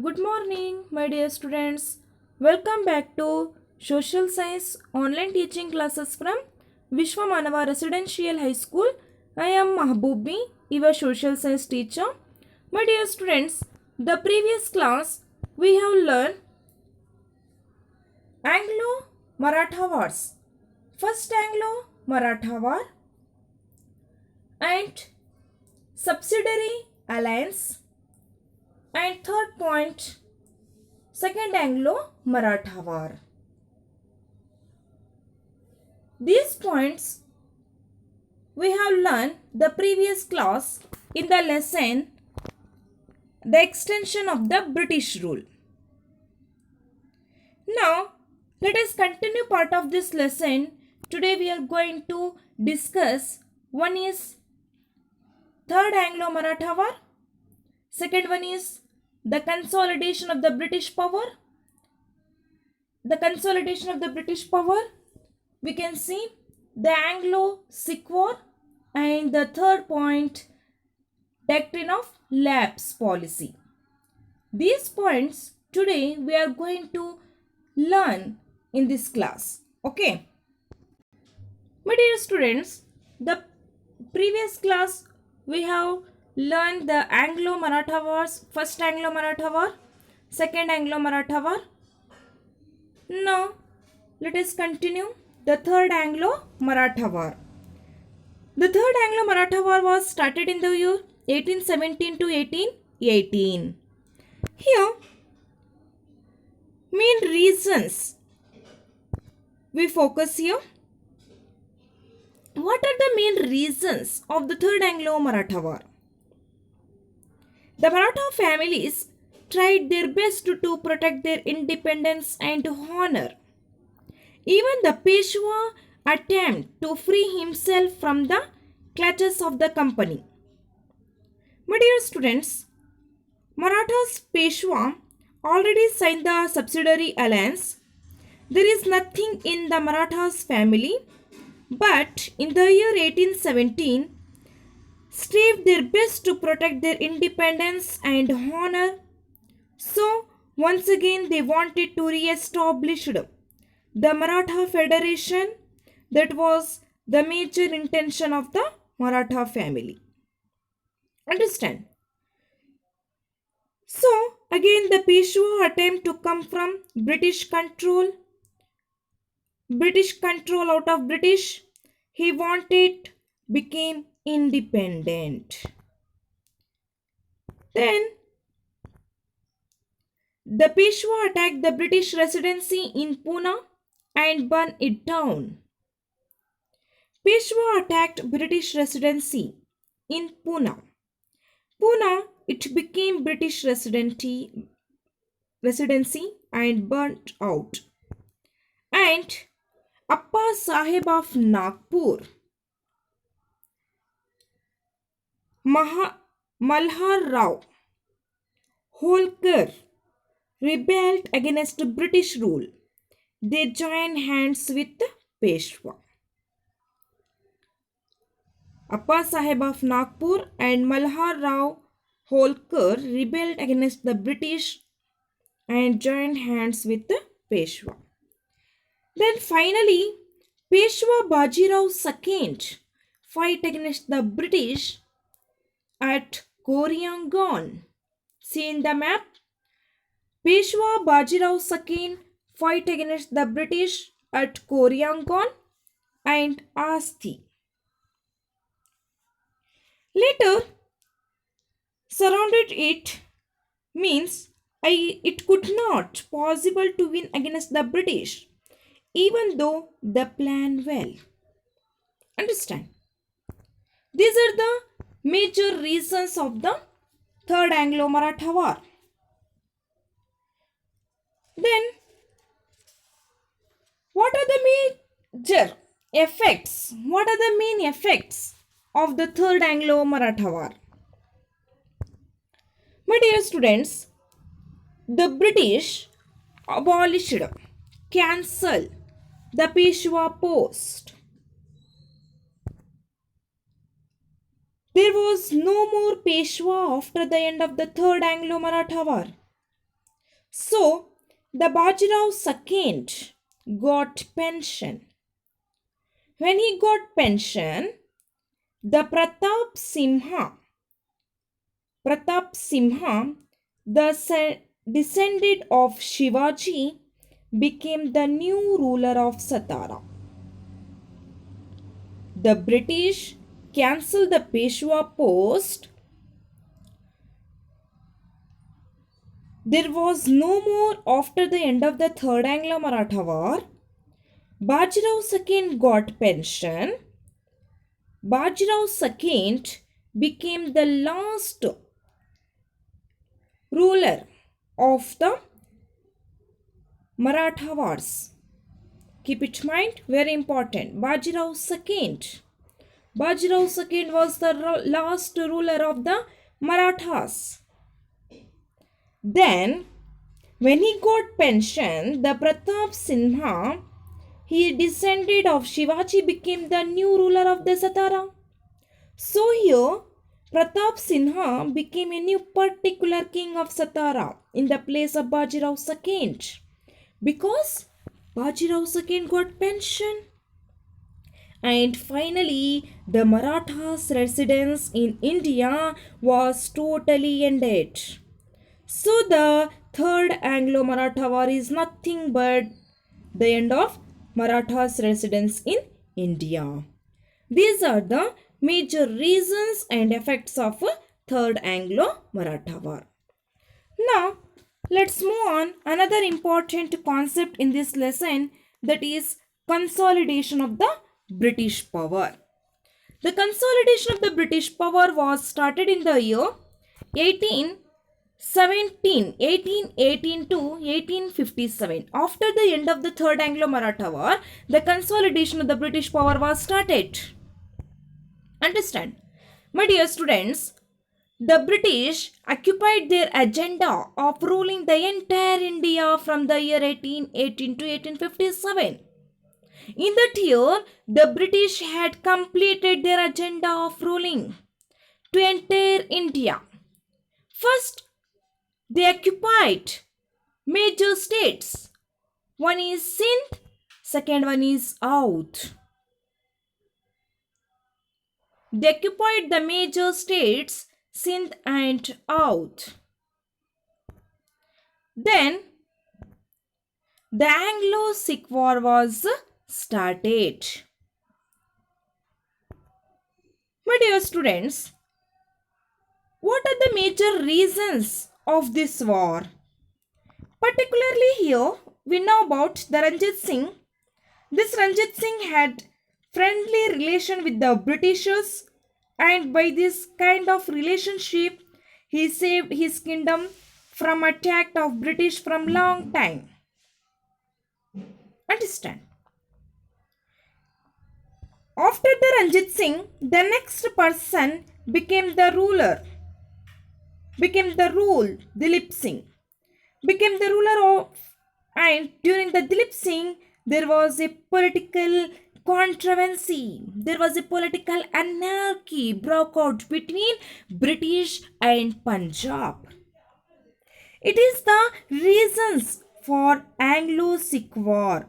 Good morning, my dear students. Welcome back to Social Science online teaching classes from Vishwamanava Residential High School. I am Mahboobi, your social science teacher. My dear students, the previous class we have learned Anglo-Maratha Wars. First Anglo-Maratha War and subsidiary alliance, and third point, Second Anglo-Maratha War. These points we have learned the previous class in the lesson the extension of the British rule. Now let us continue part of this lesson. Today we are going to discuss one is Third Anglo-Maratha War. Second one is the consolidation of the British power. The consolidation of the British power. We can see the AngloSikh War, and the third point, Doctrine of lapse policy. These points today we are going to learn in this class. Okay. My dear students, the previous class we have learned the Anglo-Maratha Wars, first Anglo-Maratha War, second Anglo-Maratha War. Now let us continue the third Anglo-Maratha War. The third Anglo-Maratha War was started in the year 1817 to 1818. Here, main reasons we focus here. What are the main reasons of the third Anglo-Maratha War? The Maratha families tried their best to protect their independence and honor. Even the Peshwa attempted to free himself from the clutches of the company. My dear students, Marathas Peshwa already signed the subsidiary alliance. There is nothing in the Marathas family, but in the year 1817, strived their best to protect their independence and honor. So, once again, they wanted to re-establish the Maratha Federation. That was the major intention of the Maratha family. Understand? So, again, the Peshwa attempt to come from British control out of British. He wanted became independent. Then the Peshwa attacked the British residency in Pune and burned it down. Peshwa attacked British residency in Pune. Pune, it became British residency and burnt out. And Appa Sahib of Nagpur, Malhar Rao Holkar rebelled against British rule. They joined hands with Peshwa. Appa Sahib of Nagpur and Malhar Rao Holkar rebelled against the British and joined hands with the Peshwa. Then finally, Peshwa Bajirao II fight against the British at Koreangan. See in the map, Peshwa Bajirao II fight against the British at Koreangan and Asti. Later, surrounded it means it could not possible to win against the British, even though the plan well. Understand? These are the major reasons of the Third Anglo-Maratha War. Then, what are the major effects? What are the main effects of the Third Anglo-Maratha War? My dear students, the British abolished, cancelled the Peshwa post. There was no more Peshwa after the end of the Third Anglo-Maratha War. So the Bajirao second got pension. When he got pension, the Pratap Simha, the descendant of Shivaji, became the new ruler of Satara. The British cancelled the Peshwa post. There was no more after the end of the Third Anglo-Maratha War. Bajirao II got pension. Bajirao II became the last ruler of the Maratha Wars. Keep it in mind, very important. Bajirao II was the last ruler of the Marathas. Then, when he got pension, the Pratap Simha, he descended of Shivaji, became the new ruler of the Satara. So here, Pratap Sinha became a new particular king of Satara in the place of Bajirao II because Bajirao II got pension. And finally, the Marathas' residence in India was totally ended. So the Third Anglo-Maratha War is nothing but the end of Marathas' residence in India. These are the major reasons and effects of a Third Anglo-Maratha War. Now, let's move on. Another important concept in this lesson, that is consolidation of the British power. The consolidation of the British power was started in the year 1818 to 1857. After the end of the Third Anglo-Maratha War, the consolidation of the British power was started. Understand? My dear students, the British occupied their agenda of ruling the entire India from the year 1818 to 1857. In that year, the British had completed their agenda of ruling to entire India. First, they occupied major states. One is Sindh, second one is Oudh. They occupied the major states Sindh and Oudh. Then the AngloSikh War was started. My dear students, what are the major reasons of this war? Particularly here, we know about the Ranjit Singh. This Ranjit Singh had friendly relation with the Britishers, and by this kind of relationship, he saved his kingdom from attack of British from long time. Understand? After the Ranjit Singh, the next person became the ruler. Dilip Singh. Became the ruler of, and during the Dilip Singh, there was a political controversy. There was a political anarchy broke out between British and Punjab. It is the reasons for Anglo-Sikh War,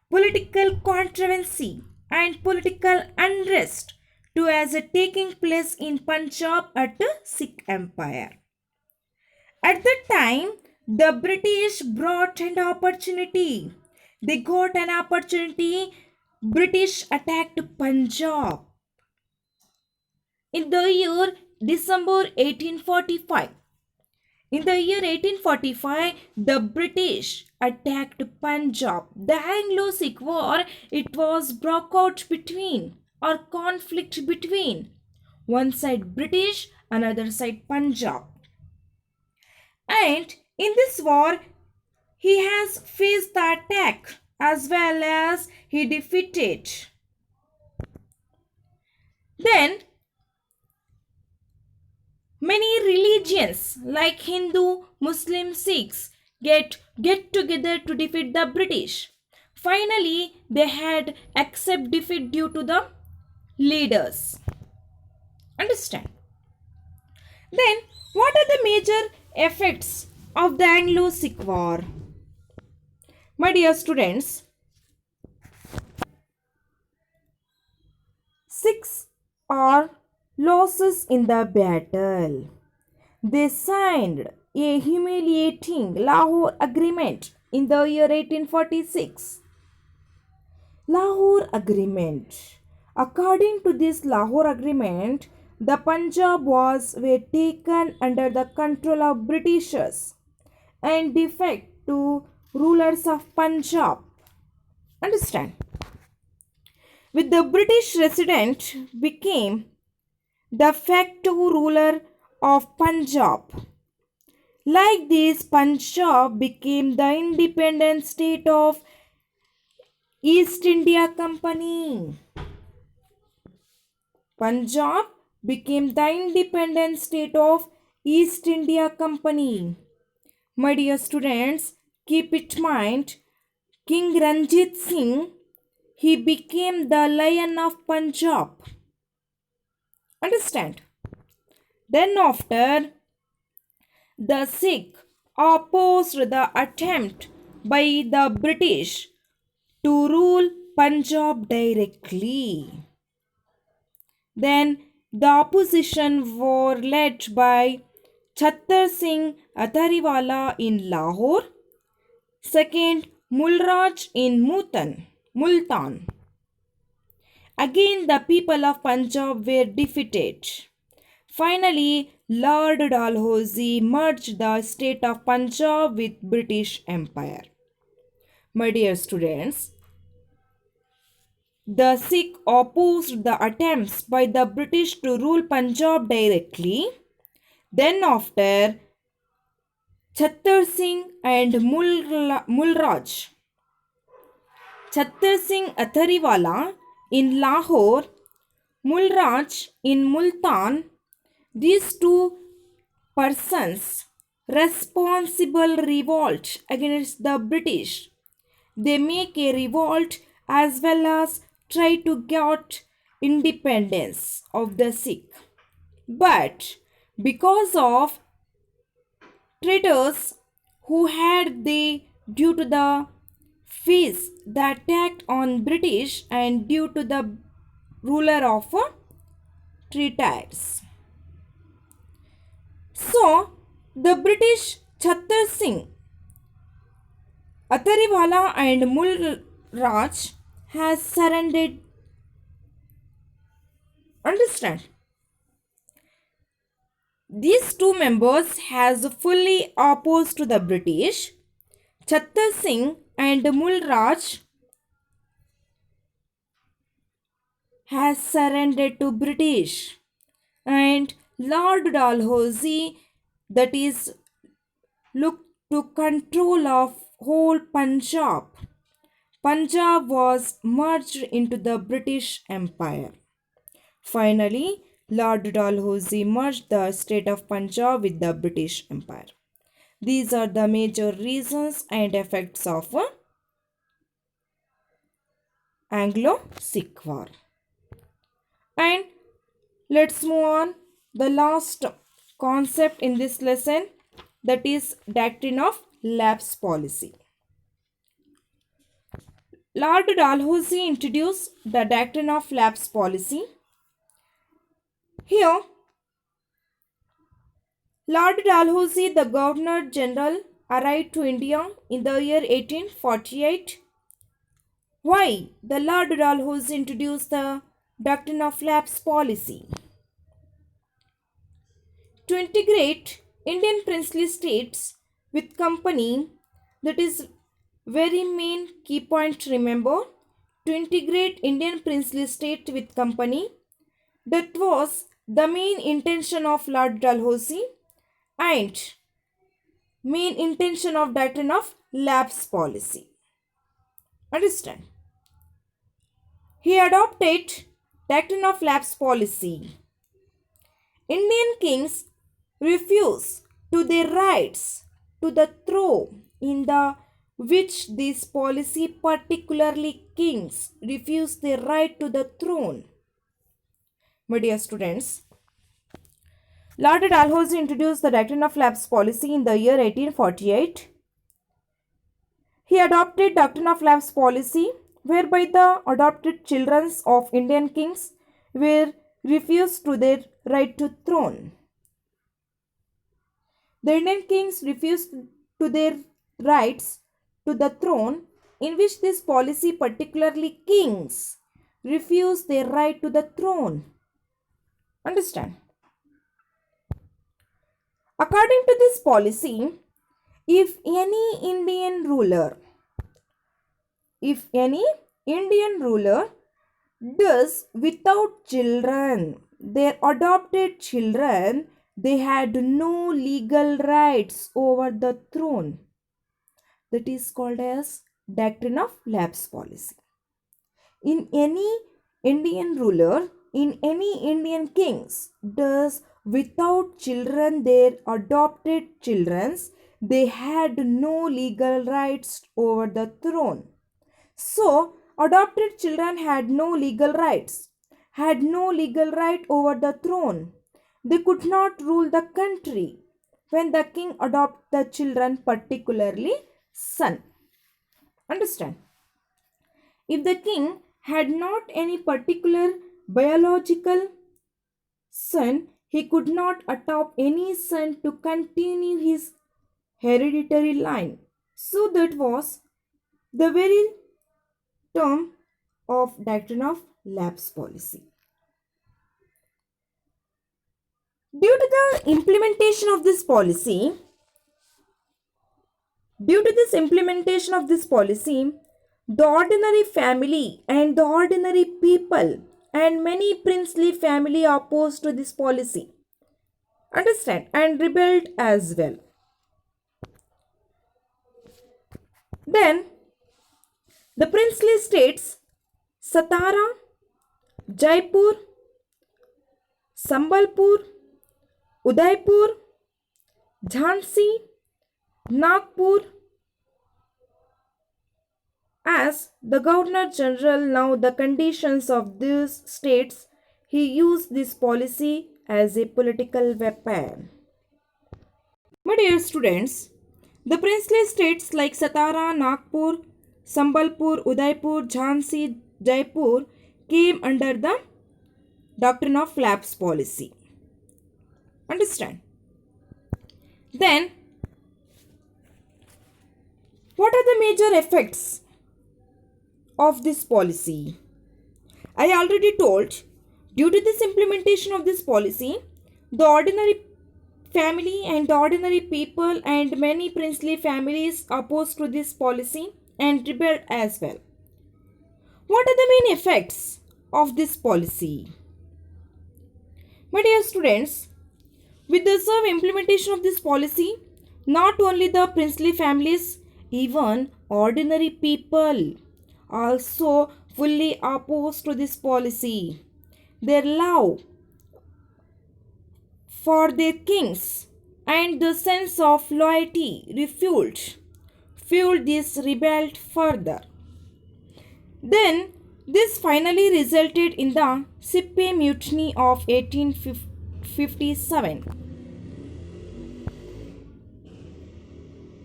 political controversy and political unrest to as a taking place in Punjab at the Sikh Empire. At that time, the British brought an opportunity. They got an opportunity. British attacked Punjab. In the year December 1845. In the year 1845, the British attacked Punjab. The Anglo-Sikh War, it was broke out between or conflict between one side British, another side Punjab. And in this war, he has faced the attack as well as he defeated. Then, many religions like Hindu, Muslim, Sikhs get together to defeat the British. Finally, they had accept defeat due to the leaders. Understand? Then, what are the major effects of the Anglo-Sikh War. My dear students, Sikhs are losses in the battle. They signed a humiliating Lahore Agreement in the year 1846. Lahore Agreement. According to this Lahore Agreement, the Punjab were taken under the control of Britishers and defect to rulers of Punjab. Understand? With the British resident became the facto ruler of Punjab. Like this, Punjab became the independent state of East India Company. Punjab became the independent state of East India Company. My dear students, keep it in mind, King Ranjit Singh, he became the Lion of Punjab. Understand? Then after, the Sikh opposed the attempt by the British to rule Punjab directly. Then the opposition were led by Chattar Singh Athariwala in Lahore, second Mulraj in Multan. Again the people of Punjab were defeated. Finally, Lord Dalhousie merged the state of Punjab with British Empire. My dear students, the Sikh opposed the attempts by the British to rule Punjab directly. Then after, Chattar Singh and Mulraj, Chattar Singh Athariwala in Lahore, Mulraj in Multan, these two persons responsible revolt against the British. They make a revolt as well as try to get independence of the Sikh. But because of traitors who had they due to the fees that attacked on British and due to the ruler of traitors. So the British Chattar Singh Athariwala and Mulraj has surrendered. Understand? These two members has fully opposed to the British. Chattar Singh and Mulraj has surrendered to British, and Lord Dalhousie, that is, looked to control of whole Punjab. Punjab was merged into the British Empire. Finally, Lord Dalhousie merged the state of Punjab with the British Empire. These are the major reasons and effects of Anglo-Sikh War. And let's move on the last concept in this lesson, that is Doctrine of Lapse Policy. Lord Dalhousie introduced the Doctrine of Lapse Policy. Here, Lord Dalhousie, the Governor General, arrived to India in the year 1848. Why the Lord Dalhousie introduced the Doctrine of Lapse Policy? To integrate Indian princely states with company, that is very main key point to remember. To integrate Indian princely state with company, that was the main intention of Lord Dalhousie and main intention of Doctrine of Lapse Policy. Understand? He adopted Doctrine of Lapse Policy. Indian kings refuse to their rights to the throne, in the which this policy particularly kings refuse their right to the throne. My dear students, Lord Dalhousie introduced the Doctrine of Lapse policy in the year 1848. He adopted Doctrine of Lapse policy whereby the adopted children of Indian kings were refused to their right to throne. The Indian kings refused to their rights to the throne, in which this policy, particularly kings, refused their right to the throne. Understand? According to this policy, if any Indian ruler does without children, their adopted children, they had no legal rights over the throne. That is called as Doctrine of Lapse policy. In any Indian ruler, in any Indian kings does without children, their adopted children, they had no legal rights over the throne. So, adopted children had no legal rights, had no legal right over the throne. They could not rule the country when the king adopted the children, particularly son. Understand? If the king had not any particular biological son, he could not adopt any son to continue his hereditary line. So that was the very term of Doctrine of Lapse policy. Due to the implementation of this policy, the ordinary family and the ordinary people and many princely family opposed to this policy. Understand? And rebelled as well. Then the princely states Satara, Jaipur, Sambalpur, Udaipur, Jhansi, Nagpur, as the Governor General now the conditions of these states, he used this policy as a political weapon. My dear students, the princely states like Satara, Nagpur, Sambalpur, Udaipur, Jhansi, Jaipur came under the Doctrine of Lapse policy. Understand? Then, what are the major effects of this policy? I already told, due to this implementation of this policy, the ordinary family and the ordinary people and many princely families opposed to this policy and rebelled as well. What are the main effects of this policy? My dear students, with the serve implementation of this policy, not only the princely families, even ordinary people also fully opposed to this policy. Their love for their kings and the sense of loyalty fueled this rebel further. Then this finally resulted in the Sippe Mutiny of 1857.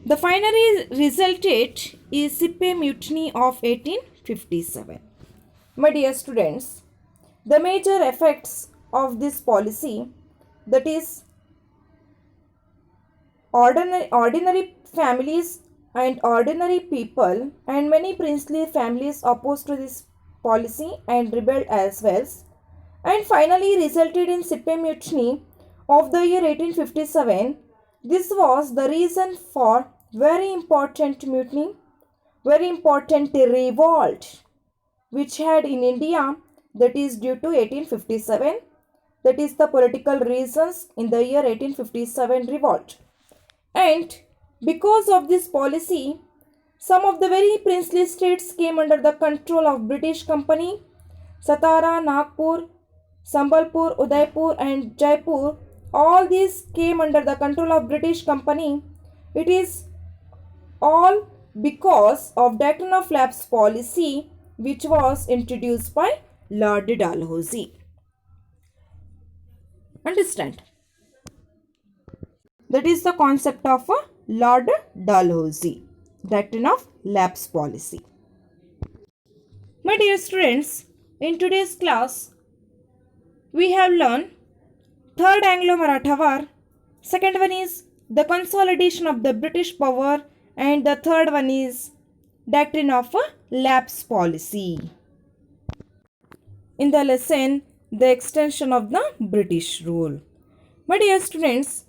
The finally resulted is Sippe Mutiny of 1857. My dear students, the major effects of this policy, that is ordinary families and ordinary people and many princely families opposed to this policy and rebelled as well, and finally resulted in Sippe Mutiny of the year 1857. This was the reason for very important mutiny, very important revolt which had in India, that is due to 1857. That is the political reasons in the year 1857 revolt. And because of this policy, some of the very princely states came under the control of British Company. Satara, Nagpur, Sambalpur, Udaipur and Jaipur, all these came under the control of British Company. It is all because of Doctrine of Lapse policy which was introduced by Lord Dalhousie. Understand? That is the concept of Lord Dalhousie, Doctrine of Lapse Policy. My dear students, in today's class, we have learned Third Anglo-Maratha War. Second one is the consolidation of the British power, and the third one is Doctrine of Lapse Policy. In the lesson, the extension of the British rule. My dear students,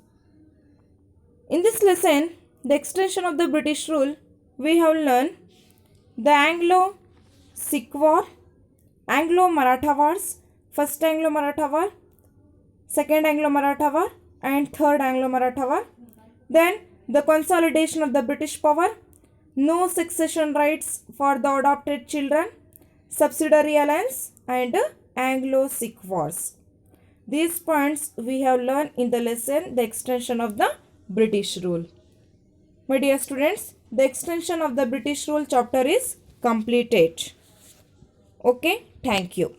in this lesson, the extension of the British rule, we have learned the Anglo-Sikh War, Anglo-Maratha Wars, First Anglo-Maratha War, Second Anglo-Maratha War, and Third Anglo-Maratha War. Then the consolidation of the British power, no succession rights for the adopted children, subsidiary alliance, and Anglo-Sikh Wars. These points we have learned in the lesson, the extension of the British rule. My dear students, the extension of the British rule chapter is completed. Okay, thank you.